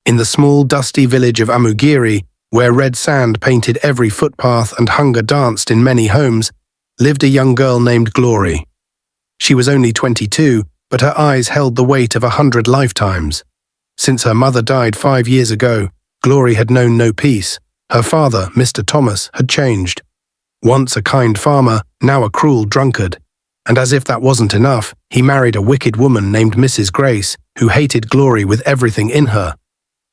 In the small, dusty village of Amugiri, where red sand painted every footpath and hunger danced in many homes, lived a young girl named Glory. She was only 22, but her eyes held the weight of 100 lifetimes. Since her mother died 5 years ago, Glory had known no peace. Her father, Mr. Thomas, had changed. Once a kind farmer, now a cruel drunkard. And as if that wasn't enough, he married a wicked woman named Mrs. Grace, who hated Glory with everything in her.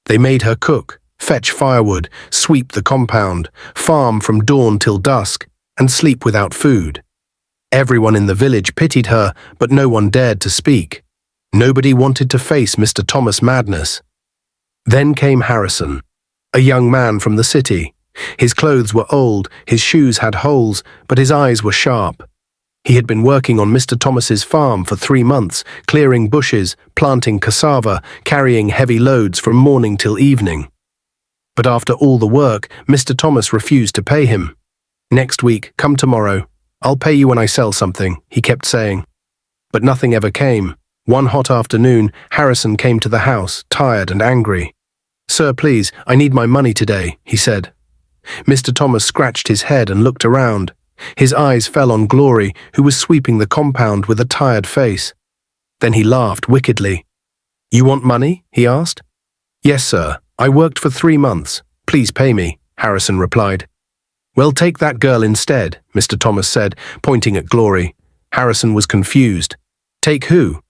They made her cook, fetch firewood, sweep the compound, farm from dawn till dusk, and sleep without food. Everyone in the village pitied her, but no one dared to speak. Nobody wanted to face Mr. Thomas' madness. Then came Harrison, a young man from the city. His clothes were old, his shoes had holes, but his eyes were sharp. He had been working on Mr. Thomas's farm for 3 months, clearing bushes, planting cassava, carrying heavy loads from morning till evening. But after all the work, Mr. Thomas refused to pay him. "Next week, come tomorrow. I'll pay you when I sell something," he kept saying. But nothing ever came. One hot afternoon, Harrison came to the house, tired and angry. "Sir, please, I need my money today," he said. Mr. Thomas scratched his head and looked around. His eyes fell on Glory, who was sweeping the compound with a tired face. Then he laughed wickedly. "You want money?" he asked. "Yes, sir. I worked for 3 months. Please pay me," Harrison replied. "Well, take that girl instead," Mr. Thomas said, pointing at Glory. Harrison was confused. "Take who?"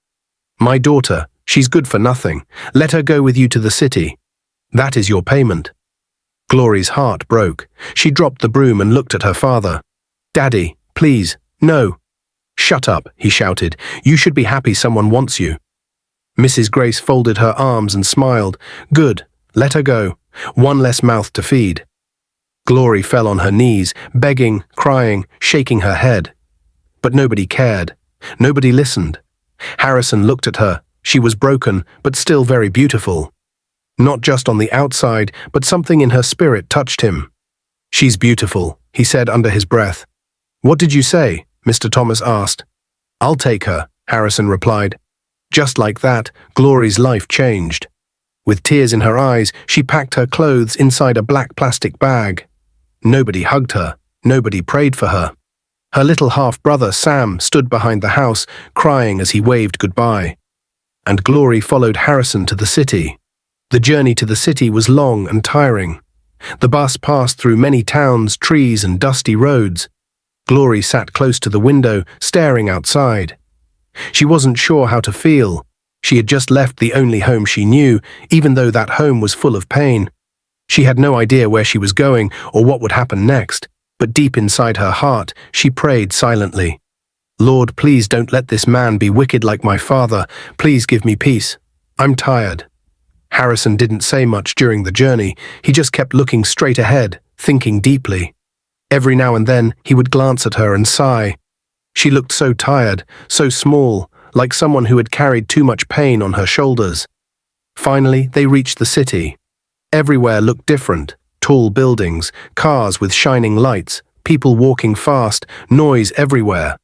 "My daughter. She's good for nothing. Let her go with you to the city. That is your payment." Glory's heart broke. She dropped the broom and looked at her father. "Daddy, please, no." "Shut up," he shouted. "You should be happy someone wants you." Mrs. Grace folded her arms and smiled. "Good, let her go. One less mouth to feed." Glory fell on her knees, begging, crying, shaking her head. But nobody cared. Nobody listened. Harrison looked at her. She was broken, but still very beautiful. Not just on the outside, but something in her spirit touched him. "She's beautiful," he said under his breath. "What did you say?" Mr. Thomas asked. "I'll take her," Harrison replied. Just like that, Glory's life changed. With tears in her eyes, she packed her clothes inside a black plastic bag. Nobody hugged her. Nobody prayed for her. Her little half-brother, Sam, stood behind the house, crying as he waved goodbye. And Glory followed Harrison to the city. The journey to the city was long and tiring. The bus passed through many towns, trees, and dusty roads. Glory sat close to the window, staring outside. She wasn't sure how to feel. She had just left the only home she knew, even though that home was full of pain. She had no idea where she was going or what would happen next, but deep inside her heart, she prayed silently. "Lord, please don't let this man be wicked like my father. Please give me peace. I'm tired." Harrison didn't say much during the journey. He just kept looking straight ahead, thinking deeply. Every now and then, he would glance at her and sigh. She looked so tired, so small, like someone who had carried too much pain on her shoulders. Finally, they reached the city. Everywhere looked different. Tall buildings, cars with shining lights, people walking fast, noise everywhere.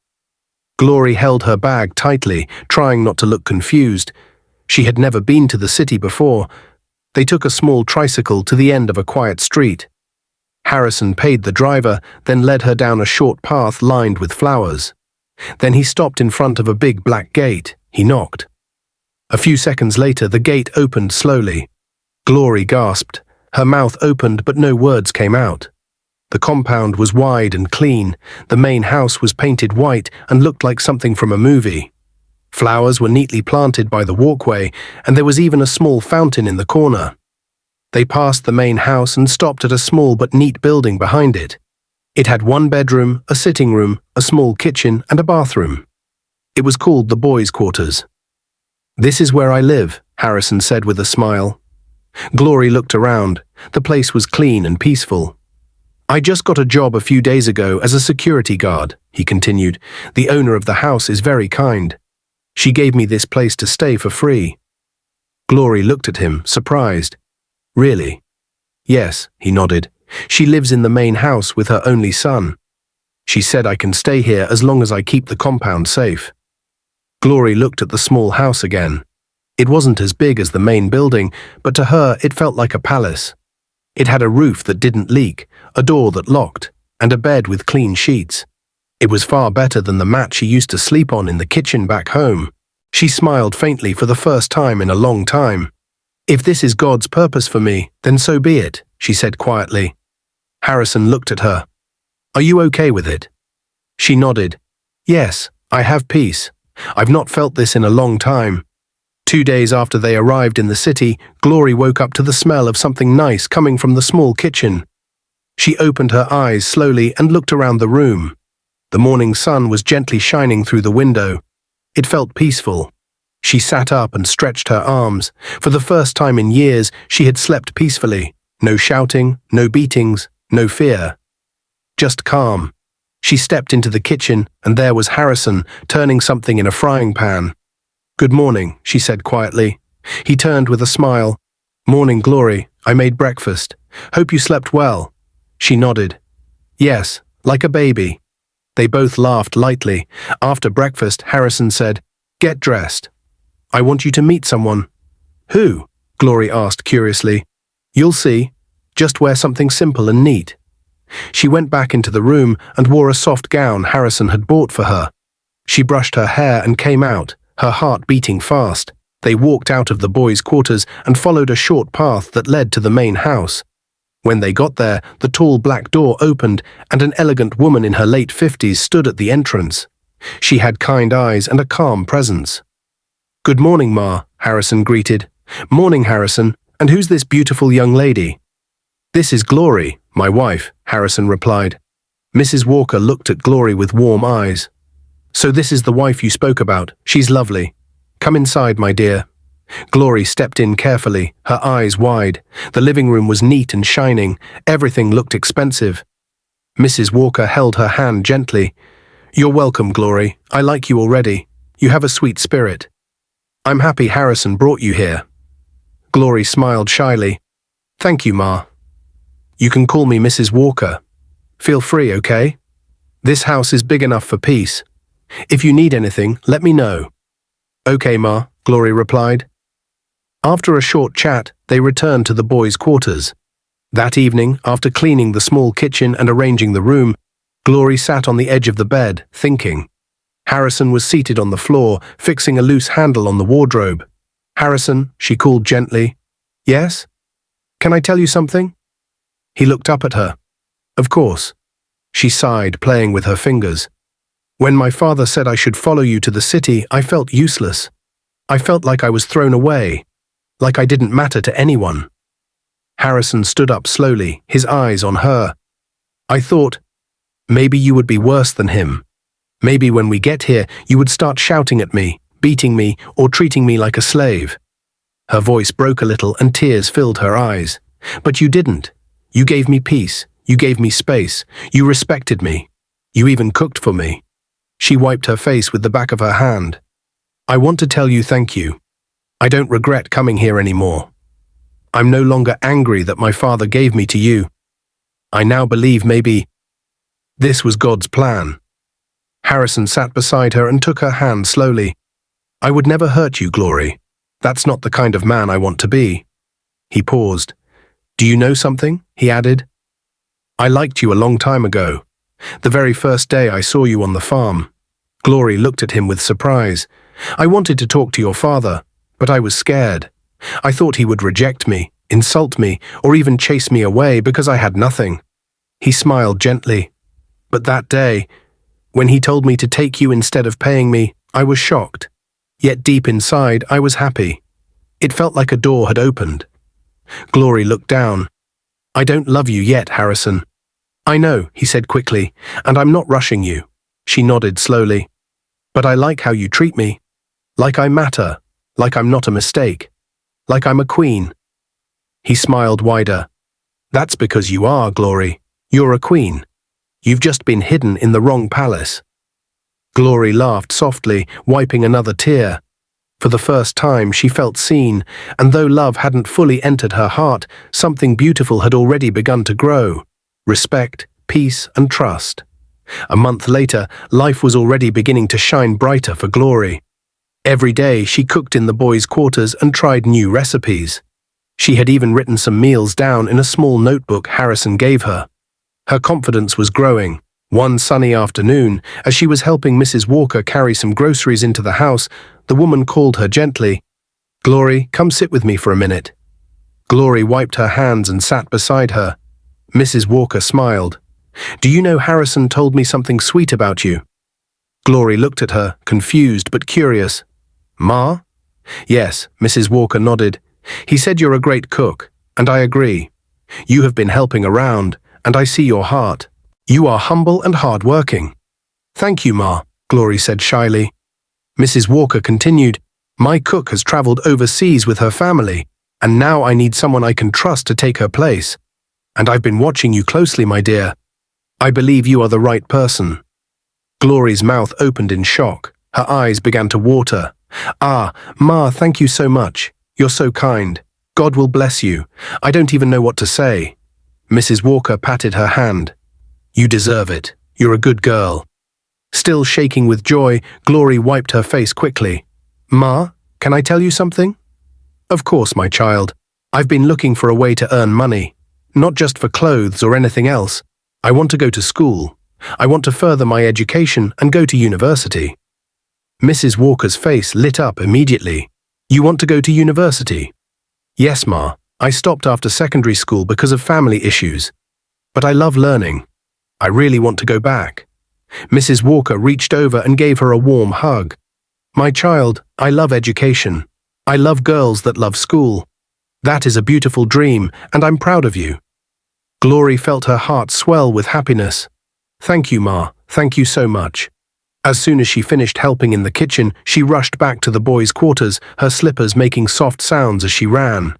Glory held her bag tightly, trying not to look confused. She had never been to the city before. They took a small tricycle to the end of a quiet street. Harrison paid the driver, then led her down a short path lined with flowers. Then he stopped in front of a big black gate. He knocked. A few seconds later, the gate opened slowly. Glory gasped. Her mouth opened, but no words came out. The compound was wide and clean. The main house was painted white and looked like something from a movie. Flowers were neatly planted by the walkway, and there was even a small fountain in the corner. They passed the main house and stopped at a small but neat building behind it. It had 1 bedroom, a sitting room, a small kitchen, and a bathroom. It was called the boys' quarters. "This is where I live," Harrison said with a smile. Glory looked around. The place was clean and peaceful. "I just got a job a few days ago as a security guard," he continued. "The owner of the house is very kind. She gave me this place to stay for free." Glory looked at him, surprised. "Really?" "Yes," he nodded. "She lives in the main house with her only son. She said I can stay here as long as I keep the compound safe." Glory looked at the small house again. It wasn't as big as the main building, but to her it felt like a palace. It had a roof that didn't leak, a door that locked, and a bed with clean sheets. It was far better than the mat she used to sleep on in the kitchen back home. She smiled faintly for the first time in a long time. "If this is God's purpose for me, then so be it," she said quietly. Harrison looked at her. "Are you okay with it?" She nodded. "Yes, I have peace. I've not felt this in a long time." 2 days after they arrived in the city, Glory woke up to the smell of something nice coming from the small kitchen. She opened her eyes slowly and looked around the room. The morning sun was gently shining through the window. It felt peaceful. She sat up and stretched her arms. For the first time in years, she had slept peacefully. No shouting, no beatings, no fear. Just calm. She stepped into the kitchen, and there was Harrison, turning something in a frying pan. "Good morning," she said quietly. He turned with a smile. "Morning, Glory. I made breakfast. Hope you slept well." She nodded. "Yes, like a baby." They both laughed lightly. After breakfast, Harrison said, "Get dressed. I want you to meet someone." "Who?" Glory asked curiously. "You'll see. Just wear something simple and neat." She went back into the room and wore a soft gown Harrison had bought for her. She brushed her hair and came out, her heart beating fast. They walked out of the boys' quarters and followed a short path that led to the main house. When they got there, the tall black door opened and an elegant woman in her late 50s stood at the entrance. She had kind eyes and a calm presence. "Good morning, Ma," Harrison greeted. "Morning, Harrison. And who's this beautiful young lady?" "This is Glory, my wife," Harrison replied. Mrs. Walker looked at Glory with warm eyes. "So this is the wife you spoke about. She's lovely. Come inside, my dear." Glory stepped in carefully, her eyes wide. The living room was neat and shining. Everything looked expensive. Mrs. Walker held her hand gently. "You're welcome, Glory. I like you already. You have a sweet spirit. I'm happy Harrison brought you here." Glory smiled shyly. "Thank you, Ma. You can call me Mrs. Walker. Feel free, okay? This house is big enough for peace. If you need anything, let me know." "Okay, Ma," Glory replied. After a short chat, they returned to the boys' quarters. That evening, after cleaning the small kitchen and arranging the room, Glory sat on the edge of the bed, thinking. Harrison was seated on the floor, fixing a loose handle on the wardrobe. "Harrison," she called gently. "Yes? Can I tell you something?" He looked up at her. "Of course." She sighed, playing with her fingers. "When my father said I should follow you to the city, I felt useless. I felt like I was thrown away, like I didn't matter to anyone." Harrison stood up slowly, his eyes on her. "I thought, maybe you would be worse than him. Maybe when we get here, you would start shouting at me, beating me, or treating me like a slave." Her voice broke a little and tears filled her eyes. "But you didn't. You gave me peace. You gave me space. You respected me. You even cooked for me." She wiped her face with the back of her hand. "I want to tell you thank you. I don't regret coming here anymore. I'm no longer angry that my father gave me to you. I now believe maybe this was God's plan." Harrison sat beside her and took her hand slowly. "I would never hurt you, Glory. That's not the kind of man I want to be." He paused. "Do you know something?" he added. "I liked you a long time ago. The very first day I saw you on the farm." Glory looked at him with surprise. "I wanted to talk to your father, but I was scared. I thought he would reject me, insult me, or even chase me away because I had nothing." He smiled gently. "But that day, when he told me to take you instead of paying me, I was shocked. Yet deep inside, I was happy. It felt like a door had opened." Glory looked down. "I don't love you yet, Harrison." "I know," he said quickly, "and I'm not rushing you." She nodded slowly. "But I like how you treat me. Like I matter. Like I'm not a mistake. Like I'm a queen." He smiled wider. "That's because you are, Glory. You're a queen. You've just been hidden in the wrong palace." Glory laughed softly, wiping another tear. For the first time, she felt seen, and though love hadn't fully entered her heart, something beautiful had already begun to grow. Respect, peace, and trust. A month later, life was already beginning to shine brighter for Glory. Every day she cooked in the boys' quarters and tried new recipes. She had even written some meals down in a small notebook Harrison gave her. Her confidence was growing. One sunny afternoon, as she was helping Mrs. Walker carry some groceries into the house, the woman called her gently. "Glory, come sit with me for a minute." Glory wiped her hands and sat beside her. Mrs. Walker smiled. "Do you know Harrison told me something sweet about you?" Glory looked at her, confused but curious. "Ma?" "Yes," Mrs. Walker nodded. "He said you're a great cook, and I agree. You have been helping around, and I see your heart. You are humble and hard-working." "Thank you, Ma," Glory said shyly. Mrs. Walker continued, "My cook has traveled overseas with her family, and now I need someone I can trust to take her place. And I've been watching you closely, my dear. I believe you are the right person." Glory's mouth opened in shock. Her eyes began to water. "Ah, Ma, thank you so much. You're so kind. God will bless you. I don't even know what to say." Mrs. Walker patted her hand. "You deserve it. You're a good girl." Still shaking with joy, Glory wiped her face quickly. "Ma, can I tell you something?" "Of course, my child. I've been looking for a way to earn money. Not just for clothes or anything else. I want to go to school. I want to further my education and go to university." Mrs. Walker's face lit up immediately. "You want to go to university?" "Yes, Ma. I stopped after secondary school because of family issues. But I love learning. I really want to go back." Mrs. Walker reached over and gave her a warm hug. "My child, I love education. I love girls that love school. That is a beautiful dream, and I'm proud of you." Glory felt her heart swell with happiness. "Thank you, Ma. Thank you so much." As soon as she finished helping in the kitchen, she rushed back to the boys' quarters, her slippers making soft sounds as she ran.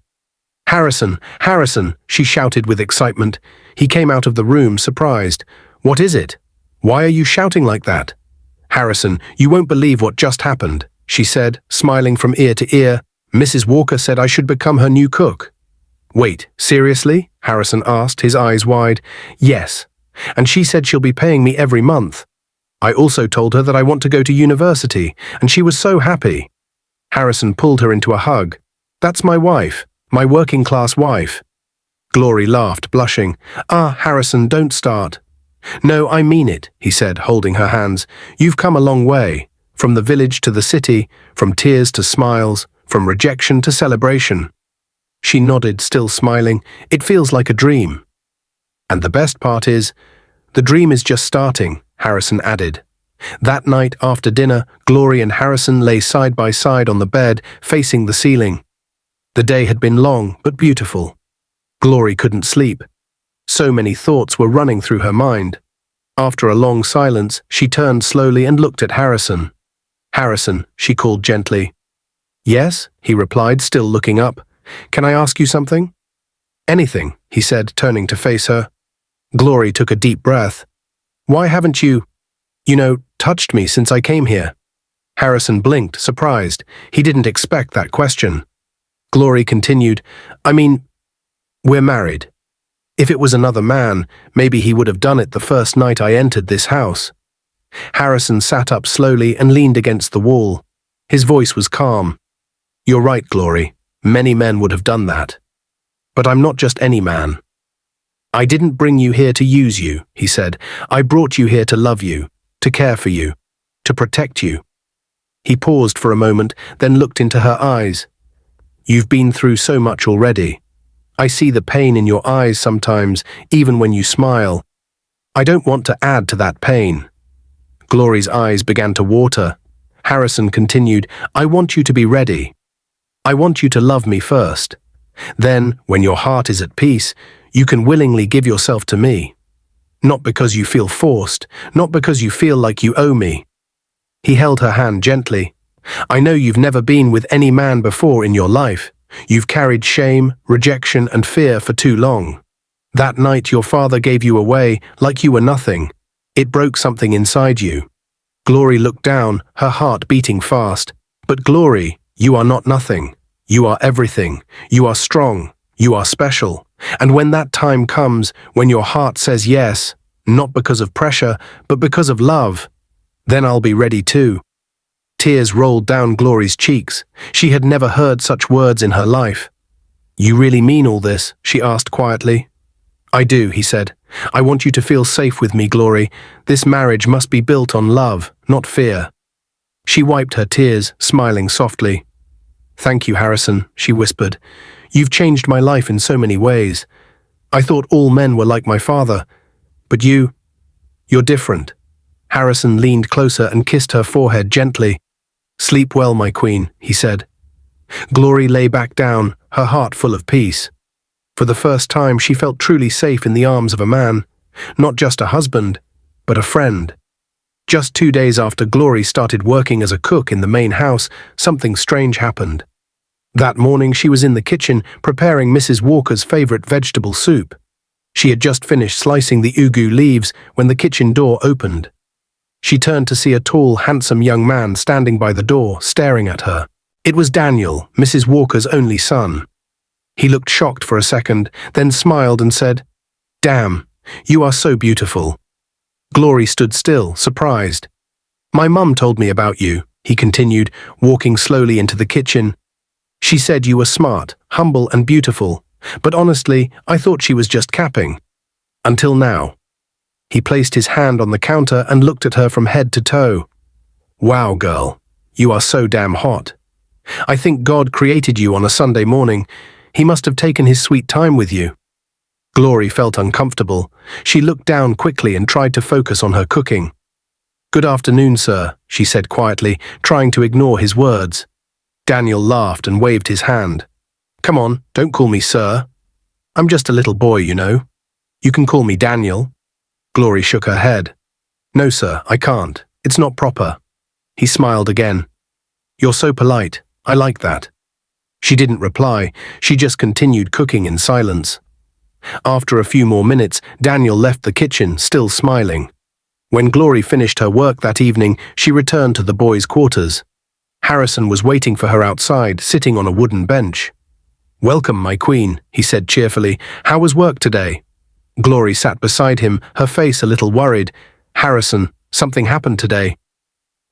"Harrison! Harrison!" she shouted with excitement. He came out of the room, surprised. "What is it? Why are you shouting like that?" "Harrison, you won't believe what just happened," she said, smiling from ear to ear. "Mrs. Walker said I should become her new cook." "Wait, seriously?" Harrison asked, his eyes wide. "Yes. And she said she'll be paying me every month. I also told her that I want to go to university, and she was so happy." Harrison pulled her into a hug. "That's my wife, my working-class wife." Glory laughed, blushing. "Ah, Harrison, don't start." "No, I mean it," he said, holding her hands. "You've come a long way, from the village to the city, from tears to smiles, from rejection to celebration." She nodded, still smiling. "It feels like a dream." "And the best part is, the dream is just starting," Harrison added. That night, after dinner, Glory and Harrison lay side by side on the bed, facing the ceiling. The day had been long, but beautiful. Glory couldn't sleep. So many thoughts were running through her mind. After a long silence, she turned slowly and looked at Harrison. "Harrison," she called gently. "Yes," he replied, still looking up. "Can I ask you something?" "Anything," he said, turning to face her. Glory took a deep breath. "Why haven't you, touched me since I came here?" Harrison blinked, surprised. He didn't expect that question. Glory continued, "We're married. If it was another man, maybe he would have done it the first night I entered this house." Harrison sat up slowly and leaned against the wall. His voice was calm. "You're right, Glory. Many men would have done that. But I'm not just any man. I didn't bring you here to use you," he said. "I brought you here to love you, to care for you, to protect you." He paused for a moment, then looked into her eyes. "You've been through so much already. I see the pain in your eyes sometimes, even when you smile. I don't want to add to that pain." Glory's eyes began to water. Harrison continued, "I want you to be ready. I want you to love me first. Then, when your heart is at peace, you can willingly give yourself to me. Not because you feel forced, not because you feel like you owe me." He held her hand gently. "I know you've never been with any man before in your life. You've carried shame, rejection, and fear for too long. That night your father gave you away like you were nothing. It broke something inside you." Glory looked down, her heart beating fast. "But Glory, you are not nothing. You are everything. You are strong. You are special. And when that time comes, when your heart says yes, not because of pressure, but because of love, then I'll be ready too." Tears rolled down Glory's cheeks. She had never heard such words in her life. "You really mean all this?" she asked quietly. "I do," he said. "I want you to feel safe with me, Glory. This marriage must be built on love, not fear." She wiped her tears, smiling softly. "Thank you, Harrison," she whispered. "You've changed my life in so many ways. I thought all men were like my father, but you're different." Harrison leaned closer and kissed her forehead gently. "Sleep well, my queen," he said. Glory lay back down, her heart full of peace. For the first time, she felt truly safe in the arms of a man, not just a husband, but a friend. Just 2 days after Glory started working as a cook in the main house, something strange happened. That morning, she was in the kitchen preparing Mrs. Walker's favorite vegetable soup. She had just finished slicing the ugu leaves when the kitchen door opened. She turned to see a tall, handsome young man standing by the door, staring at her. It was Daniel, Mrs. Walker's only son. He looked shocked for a second, then smiled and said, "Damn, you are so beautiful." Glory stood still, surprised. "My mum told me about you," he continued, walking slowly into the kitchen. "She said you were smart, humble and beautiful, but honestly, I thought she was just capping. Until now." He placed his hand on the counter and looked at her from head to toe. "Wow, girl, you are so damn hot. I think God created you on a Sunday morning. He must have taken his sweet time with you." Glory felt uncomfortable. She looked down quickly and tried to focus on her cooking. "Good afternoon, sir," she said quietly, trying to ignore his words. Daniel laughed and waved his hand. "Come on, don't call me sir. I'm just a little boy, you know. You can call me Daniel." Glory shook her head. "No, sir, I can't. It's not proper." He smiled again. "You're so polite. I like that." She didn't reply. She just continued cooking in silence. After a few more minutes, Daniel left the kitchen, still smiling. When Glory finished her work that evening, she returned to the boys' quarters. Harrison was waiting for her outside, sitting on a wooden bench. "Welcome, my queen," he said cheerfully. "How was work today?" Glory sat beside him, her face a little worried. "Harrison, something happened today."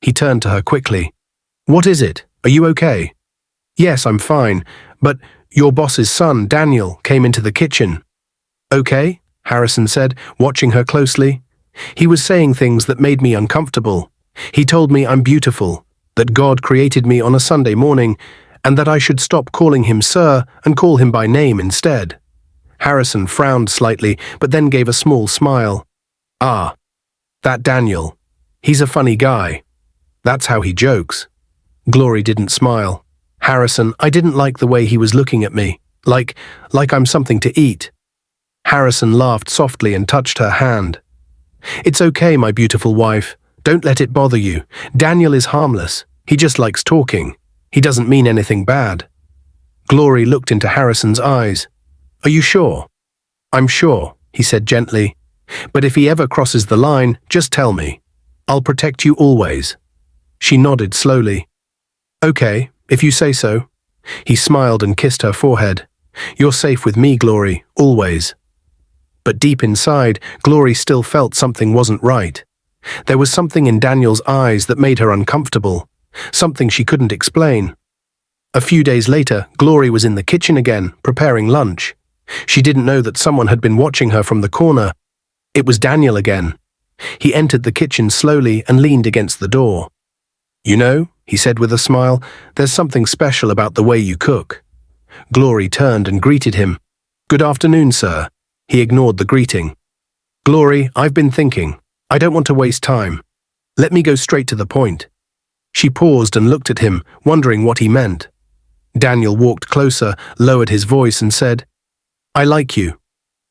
He turned to her quickly. "What is it? Are you okay?" "Yes, I'm fine, but your boss's son, Daniel, came into the kitchen." "Okay," Harrison said, watching her closely. "He was saying things that made me uncomfortable. He told me I'm beautiful, that God created me on a Sunday morning, and that I should stop calling him sir and call him by name instead." Harrison frowned slightly, but then gave a small smile. "Ah, that Daniel. He's a funny guy. That's how he jokes." Glory didn't smile. "Harrison, I didn't like the way he was looking at me, like I'm something to eat." Harrison laughed softly and touched her hand. "It's okay, my beautiful wife. Don't let it bother you. Daniel is harmless. He just likes talking. He doesn't mean anything bad." Glory looked into Harrison's eyes. "Are you sure?" "I'm sure," he said gently. "But if he ever crosses the line, just tell me. I'll protect you always." She nodded slowly. "Okay, if you say so." He smiled and kissed her forehead. "You're safe with me, Glory, always." But deep inside, Glory still felt something wasn't right. There was something in Daniel's eyes that made her uncomfortable, something she couldn't explain. A few days later, Glory was in the kitchen again, preparing lunch. She didn't know that someone had been watching her from the corner. It was Daniel again. He entered the kitchen slowly and leaned against the door. "You know," he said with a smile, "there's something special about the way you cook." Glory turned and greeted him. "Good afternoon, sir." He ignored the greeting. "Glory, I've been thinking. I don't want to waste time. Let me go straight to the point." She paused and looked at him, wondering what he meant. Daniel walked closer, lowered his voice and said, "I like you.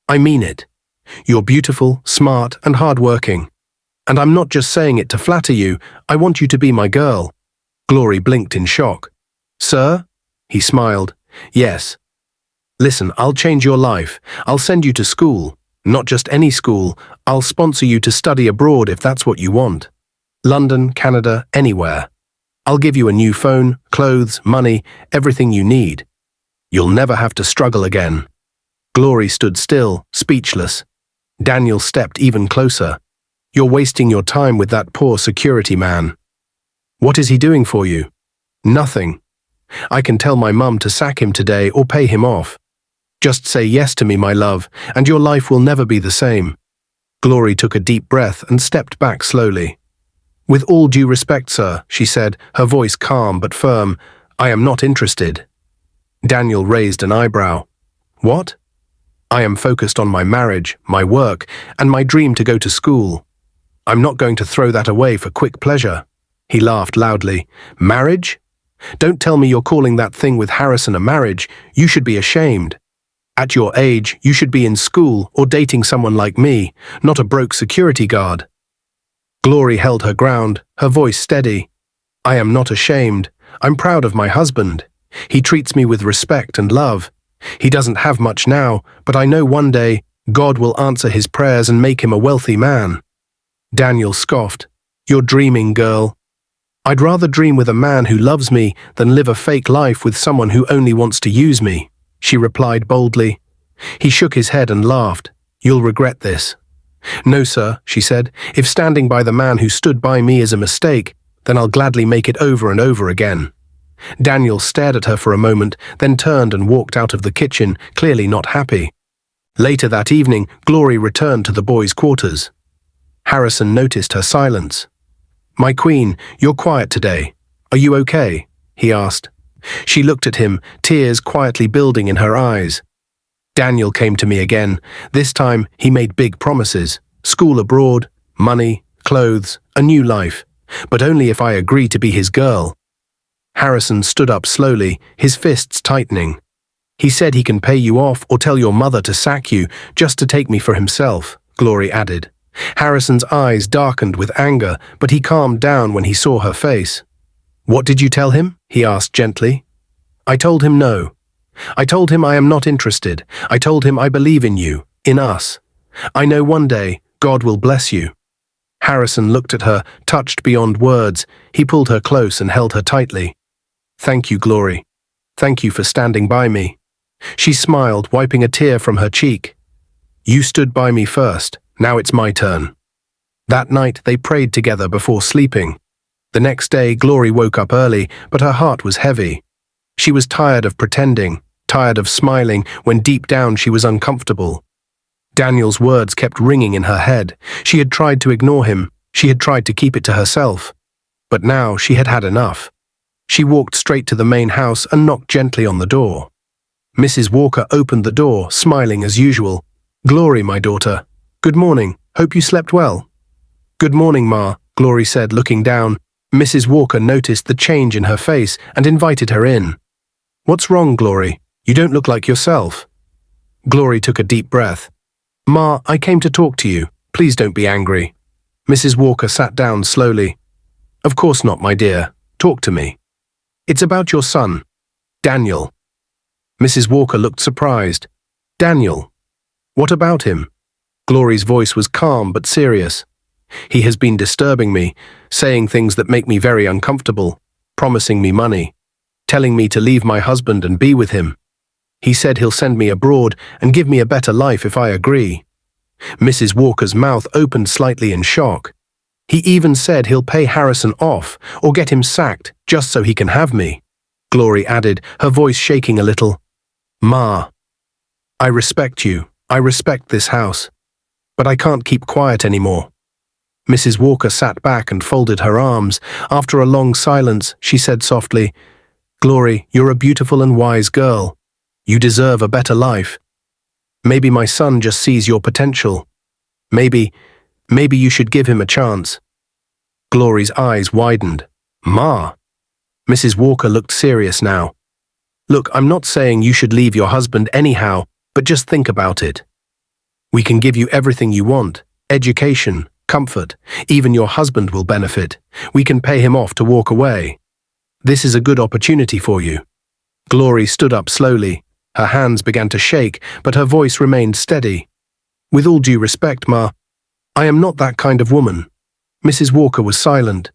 I mean it. You're beautiful, smart, and hardworking. And I'm not just saying it to flatter you. I want you to be my girl." Glory blinked in shock. "Sir?" He smiled. "Yes. Listen, I'll change your life. I'll send you to school. Not just any school. I'll sponsor you to study abroad if that's what you want. London, Canada, anywhere. I'll give you a new phone, clothes, money, everything you need. You'll never have to struggle again." Glory stood still, speechless. Daniel stepped even closer. "You're wasting your time with that poor security man." What is he doing for you? Nothing. I can tell my mum to sack him today or pay him off. Just say yes to me, my love, and your life will never be the same. Glory took a deep breath and stepped back slowly. With all due respect, sir, she said, her voice calm but firm, I am not interested. Daniel raised an eyebrow. What? I am focused on my marriage, my work, and my dream to go to school. I'm not going to throw that away for quick pleasure. He laughed loudly. Marriage? Don't tell me you're calling that thing with Harrison a marriage. You should be ashamed. At your age, you should be in school or dating someone like me, not a broke security guard. Glory held her ground, her voice steady. I am not ashamed. I'm proud of my husband. He treats me with respect and love. He doesn't have much now, but I know one day God will answer his prayers and make him a wealthy man. Daniel scoffed. You're dreaming, girl. I'd rather dream with a man who loves me than live a fake life with someone who only wants to use me, she replied boldly. He shook his head and laughed. You'll regret this. No, sir, she said. If standing by the man who stood by me is a mistake, then I'll gladly make it over and over again. Daniel stared at her for a moment, then turned and walked out of the kitchen, clearly not happy. Later that evening, Glory returned to the boys' quarters. Harrison noticed her silence. My queen, you're quiet today. Are you okay? He asked. She looked at him, tears quietly building in her eyes. Daniel came to me again. This time, he made big promises. School abroad, money, clothes, a new life. But only if I agree to be his girl. Harrison stood up slowly, his fists tightening. He said he can pay you off or tell your mother to sack you just to take me for himself, Glory added. Harrison's eyes darkened with anger, but he calmed down when he saw her face. What did you tell him? He asked gently. I told him no. I told him I am not interested. I told him I believe in you, in us. I know one day God will bless you. Harrison looked at her, touched beyond words. He pulled her close and held her tightly. Thank you, Glory. Thank you for standing by me. She smiled, wiping a tear from her cheek. You stood by me first. Now it's my turn. That night they prayed together before sleeping. The next day Glory woke up early, but her heart was heavy. She was tired of pretending, tired of smiling when deep down she was uncomfortable. Daniel's words kept ringing in her head. She had tried to ignore him. She had tried to keep it to herself. But now she had had enough. She walked straight to the main house and knocked gently on the door. Mrs. Walker opened the door, smiling as usual. Glory, my daughter. Good morning. Hope you slept well. Good morning, Ma, Glory said, looking down. Mrs. Walker noticed the change in her face and invited her in. What's wrong, Glory? You don't look like yourself. Glory took a deep breath. Ma, I came to talk to you. Please don't be angry. Mrs. Walker sat down slowly. Of course not, my dear. Talk to me. It's about your son, Daniel. Mrs. Walker looked surprised. Daniel? What about him? Glory's voice was calm but serious. He has been disturbing me, saying things that make me very uncomfortable, promising me money, telling me to leave my husband and be with him. He said he'll send me abroad and give me a better life if I agree. Mrs. Walker's mouth opened slightly in shock. He even said he'll pay Harrison off or get him sacked just so he can have me. Glory added, her voice shaking a little. Ma, I respect you. I respect this house. But I can't keep quiet anymore. Mrs. Walker sat back and folded her arms. After a long silence, she said softly, Glory, you're a beautiful and wise girl. You deserve a better life. Maybe my son just sees your potential. Maybe you should give him a chance. Glory's eyes widened. Ma. Mrs. Walker looked serious now. Look, I'm not saying you should leave your husband anyhow, but just think about it. We can give you everything you want, education, comfort, even your husband will benefit. We can pay him off to walk away. This is a good opportunity for you. Glory stood up slowly. Her hands began to shake, but her voice remained steady. With all due respect, Ma, I am not that kind of woman. Mrs. Walker was silent.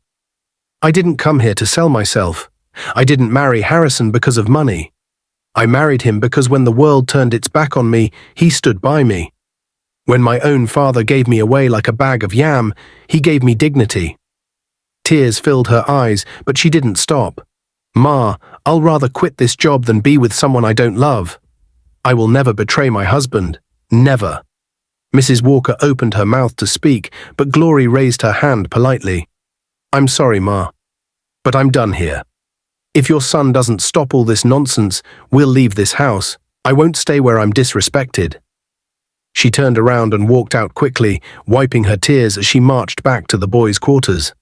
I didn't come here to sell myself. I didn't marry Harrison because of money. I married him because when the world turned its back on me, he stood by me. When my own father gave me away like a bag of yam, he gave me dignity. Tears filled her eyes, but she didn't stop. "Ma, I'll rather quit this job than be with someone I don't love. I will never betray my husband. Never." Mrs. Walker opened her mouth to speak, but Glory raised her hand politely. "I'm sorry, Ma, but I'm done here. If your son doesn't stop all this nonsense, we'll leave this house. I won't stay where I'm disrespected." She turned around and walked out quickly, wiping her tears as she marched back to the boys' quarters.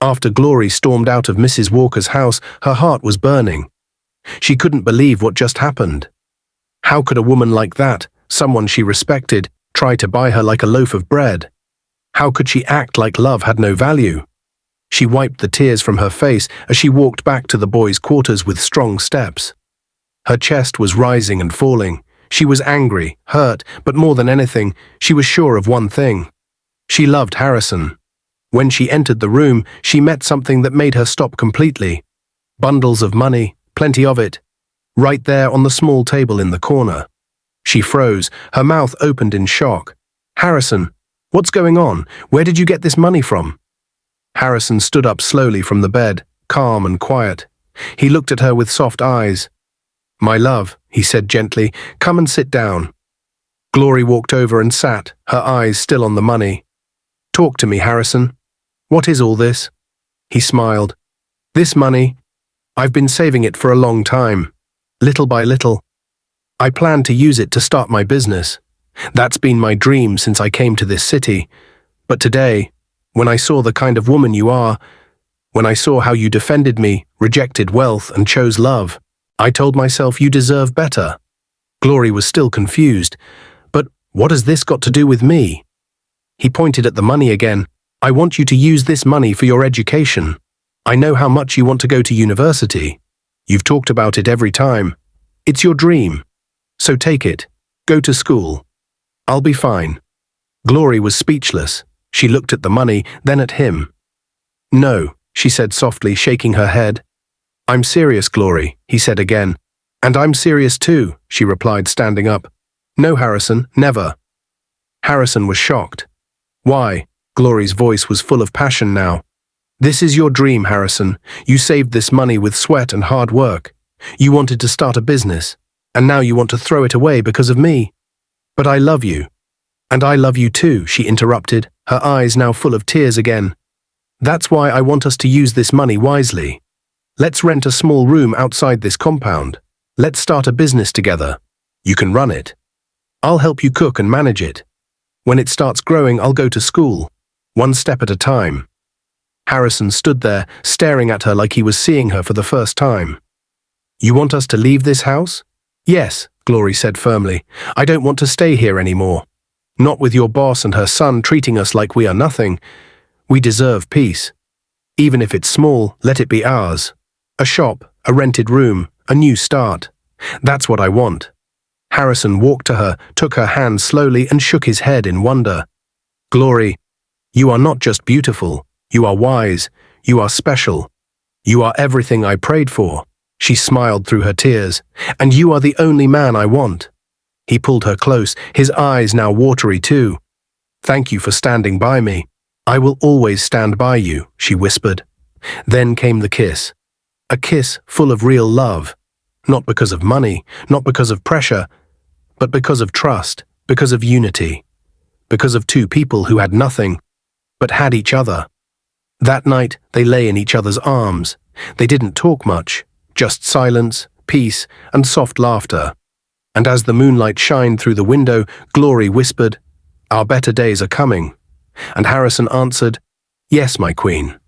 After Glory stormed out of Mrs. Walker's house, her heart was burning. She couldn't believe what just happened. How could a woman like that, someone she respected, try to buy her like a loaf of bread? How could she act like love had no value? She wiped the tears from her face as she walked back to the boys' quarters with strong steps. Her chest was rising and falling. She was angry, hurt, but more than anything, she was sure of one thing. She loved Harrison. When she entered the room, she met something that made her stop completely. Bundles of money, plenty of it, right there on the small table in the corner. She froze, her mouth opened in shock. "Harrison, what's going on? Where did you get this money from?" Harrison stood up slowly from the bed, calm and quiet. He looked at her with soft eyes. "My love," he said gently, "come and sit down." Glory walked over and sat, her eyes still on the money. "Talk to me, Harrison. What is all this?" He smiled. "This money, I've been saving it for a long time, little by little. I plan to use it to start my business. That's been my dream since I came to this city. But today, when I saw the kind of woman you are, when I saw how you defended me, rejected wealth, and chose love, I told myself you deserve better." Glory was still confused. "But what has this got to do with me?" He pointed at the money again. "I want you to use this money for your education. I know how much you want to go to university. You've talked about it every time. It's your dream. So take it. Go to school. I'll be fine." Glory was speechless. She looked at the money, then at him. "No," she said softly, shaking her head. "I'm serious, Glory," he said again. "And I'm serious too," she replied, standing up. "No, Harrison, never." Harrison was shocked. "Why?" Glory's voice was full of passion now. "This is your dream, Harrison. You saved this money with sweat and hard work. You wanted to start a business, and now you want to throw it away because of me. But I love you. And I love you too," she interrupted, her eyes now full of tears again. "That's why I want us to use this money wisely. Let's rent a small room outside this compound. Let's start a business together. You can run it. I'll help you cook and manage it. When it starts growing, I'll go to school, one step at a time." Harrison stood there, staring at her like he was seeing her for the first time. "You want us to leave this house?" "Yes," Glory said firmly. "I don't want to stay here anymore. Not with your boss and her son treating us like we are nothing. We deserve peace. Even if it's small, let it be ours. A shop, a rented room, a new start. That's what I want." Harrison walked to her, took her hand slowly and shook his head in wonder. "Glory, you are not just beautiful. You are wise. You are special. You are everything I prayed for." She smiled through her tears. "And you are the only man I want." He pulled her close, his eyes now watery too. "Thank you for standing by me. I will always stand by you," she whispered. Then came the kiss. A kiss full of real love. Not because of money, not because of pressure, but because of trust, because of unity. Because of two people who had nothing, but had each other. That night, they lay in each other's arms. They didn't talk much, just silence, peace, and soft laughter. And as the moonlight shined through the window, Glory whispered, "Our better days are coming." And Harrison answered, "Yes, my queen.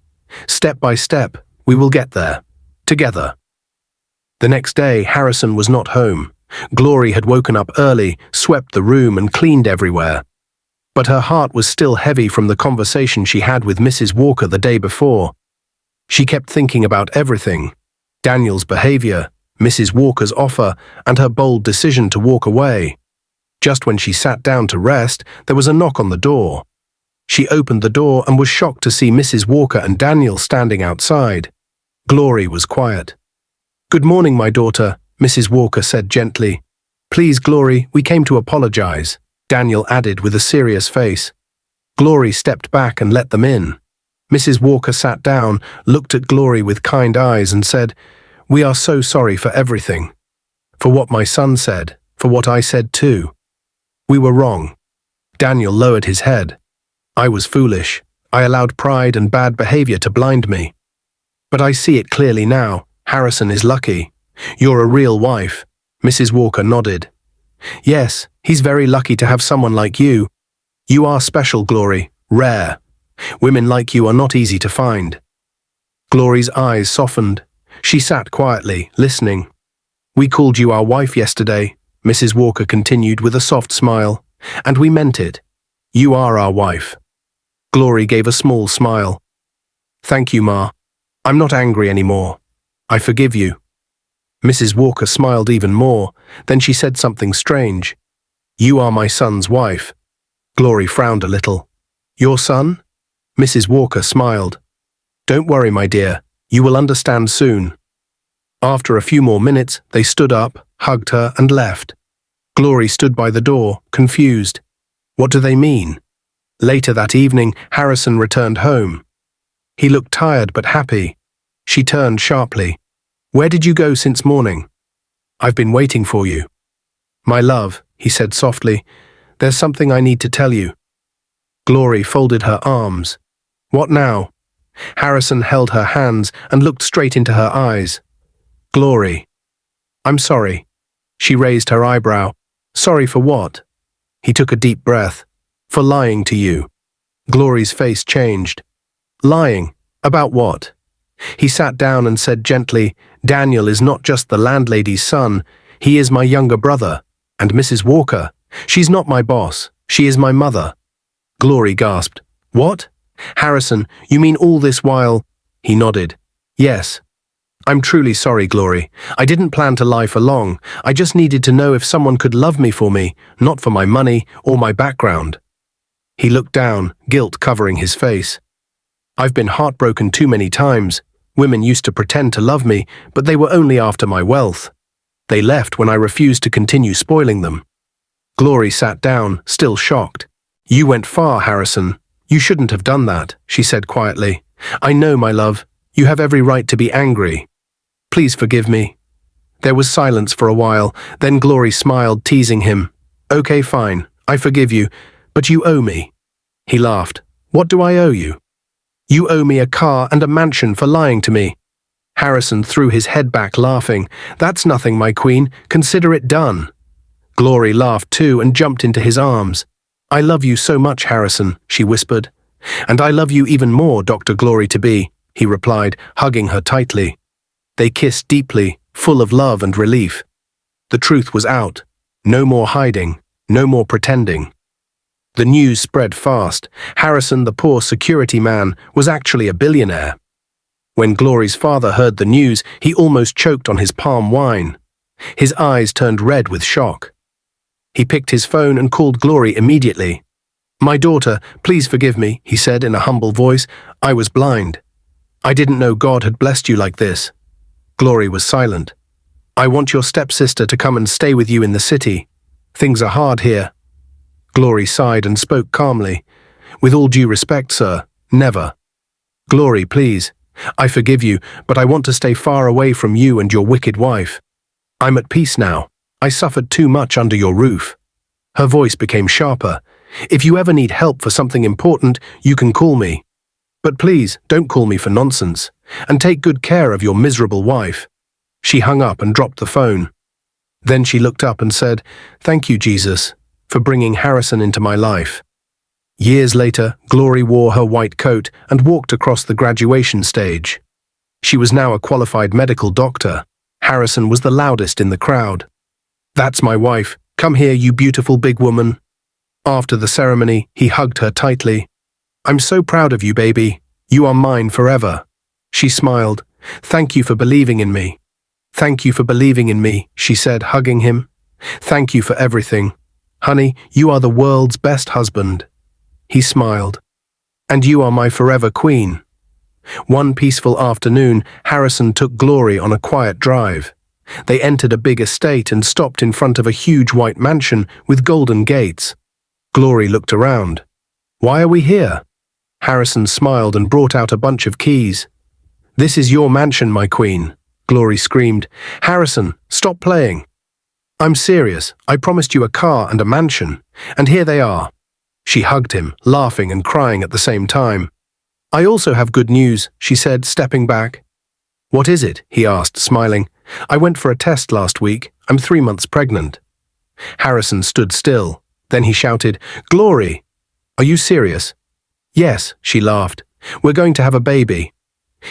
Step by step, we will get there. Together." The next day, Harrison was not home. Glory had woken up early, swept the room, and cleaned everywhere. But her heart was still heavy from the conversation she had with Mrs. Walker the day before. She kept thinking about everything: Daniel's behavior, Mrs. Walker's offer, and her bold decision to walk away. Just when she sat down to rest, there was a knock on the door. She opened the door and was shocked to see Mrs. Walker and Daniel standing outside. Glory was quiet. "Good morning, my daughter," Mrs. Walker said gently. "Please, Glory, we came to apologize," Daniel added with a serious face. Glory stepped back and let them in. Mrs. Walker sat down, looked at Glory with kind eyes and said, "We are so sorry for everything. For what my son said, for what I said too. We were wrong." Daniel lowered his head. "I was foolish. I allowed pride and bad behavior to blind me. But I see it clearly now. Harrison is lucky. You're a real wife." Mrs. Walker nodded. "Yes, he's very lucky to have someone like you. You are special, Glory, rare. Women like you are not easy to find." Glory's eyes softened. She sat quietly, listening. "We called you our wife yesterday," Mrs. Walker continued with a soft smile, "and we meant it. You are our wife." Glory gave a small smile. "Thank you, Ma. I'm not angry anymore. I forgive you." Mrs. Walker smiled even more, then she said something strange. "You are my son's wife." Glory frowned a little. "Your son?" Mrs. Walker smiled. "Don't worry, my dear. You will understand soon." After a few more minutes, they stood up, hugged her, and left. Glory stood by the door, confused. What do they mean? Later that evening, Harrison returned home. He looked tired but happy. She turned sharply. "Where did you go since morning?" "I've been waiting for you." "My love," he said softly, "there's something I need to tell you." Glory folded her arms. "What now?" Harrison held her hands and looked straight into her eyes. "Glory." "I'm sorry." She raised her eyebrow. "Sorry for what?" He took a deep breath. "For lying to you." Glory's face changed. "Lying? About what?" He sat down and said gently, "Daniel is not just the landlady's son, he is my younger brother. And Mrs. Walker, she's not my boss, she is my mother." Glory gasped. "What? Harrison, you mean all this while?" He nodded. "Yes. I'm truly sorry, Glory. I didn't plan to lie for long. I just needed to know if someone could love me for me, not for my money or my background." He looked down, guilt covering his face. "I've been heartbroken too many times. Women used to pretend to love me, but they were only after my wealth. They left when I refused to continue spoiling them." Glory sat down, still shocked. "You went far, Harrison. You shouldn't have done that," she said quietly. "I know, my love. You have every right to be angry. Please forgive me." There was silence for a while, then Glory smiled, teasing him. "Okay, fine. I forgive you, but you owe me." He laughed. "What do I owe you?" "You owe me a car and a mansion for lying to me." Harrison threw his head back, laughing. "That's nothing, my queen. Consider it done." Glory laughed too and jumped into his arms. "I love you so much, Harrison," she whispered. "And I love you even more, Dr. Glory-to-be," he replied, hugging her tightly. They kissed deeply, full of love and relief. The truth was out. No more hiding, no more pretending. The news spread fast. Harrison, the poor security man, was actually a billionaire. When Glory's father heard the news, he almost choked on his palm wine. His eyes turned red with shock. He picked his phone and called Glory immediately. "My daughter, please forgive me," he said in a humble voice. "I was blind. I didn't know God had blessed you like this." Glory was silent. "I want your stepsister to come and stay with you in the city. Things are hard here." Glory sighed and spoke calmly. "With all due respect, sir, never." "Glory, please. I forgive you, but I want to stay far away from you and your wicked wife. I'm at peace now. I suffered too much under your roof." Her voice became sharper. "If you ever need help for something important, you can call me. But please, don't call me for nonsense. And take good care of your miserable wife." She hung up and dropped the phone. Then she looked up and said, "Thank you, Jesus, for bringing Harrison into my life." Years later, Glory wore her white coat and walked across the graduation stage. She was now a qualified medical doctor. Harrison was the loudest in the crowd. "That's my wife. Come here, you beautiful big woman." After the ceremony, he hugged her tightly. "I'm so proud of you, baby. You are mine forever." She smiled. "Thank you for believing in me." "Thank you for believing in me," she said, hugging him. "Thank you for everything. Honey, you are the world's best husband." He smiled. "And you are my forever queen." One peaceful afternoon, Harrison took Glory on a quiet drive. They entered a big estate and stopped in front of a huge white mansion with golden gates. Glory looked around. "Why are we here?" Harrison smiled and brought out a bunch of keys. "This is your mansion, my queen," Glory screamed. "Harrison, stop playing." "I'm serious. I promised you a car and a mansion, and here they are." She hugged him, laughing and crying at the same time. "I also have good news," she said, stepping back. "What is it?" he asked, smiling. "I went for a test last week. I'm 3 months pregnant." Harrison stood still. Then he shouted, "Glory! Are you serious?" "Yes," she laughed. "We're going to have a baby."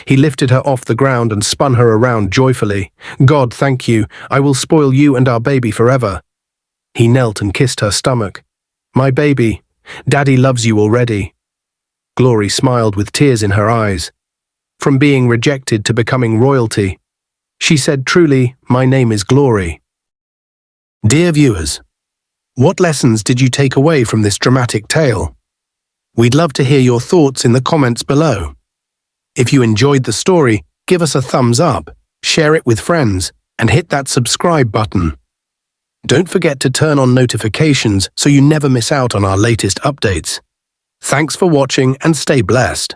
He lifted her off the ground and spun her around joyfully. "God, thank you. I will spoil you and our baby forever." He knelt and kissed her stomach. "My baby, Daddy loves you already." Glory smiled with tears in her eyes. From being rejected to becoming royalty. She said, "Truly, my name is Glory." Dear viewers, what lessons did you take away from this dramatic tale? We'd love to hear your thoughts in the comments below. If you enjoyed the story, give us a thumbs up, share it with friends, and hit that subscribe button. Don't forget to turn on notifications so you never miss out on our latest updates. Thanks for watching and stay blessed.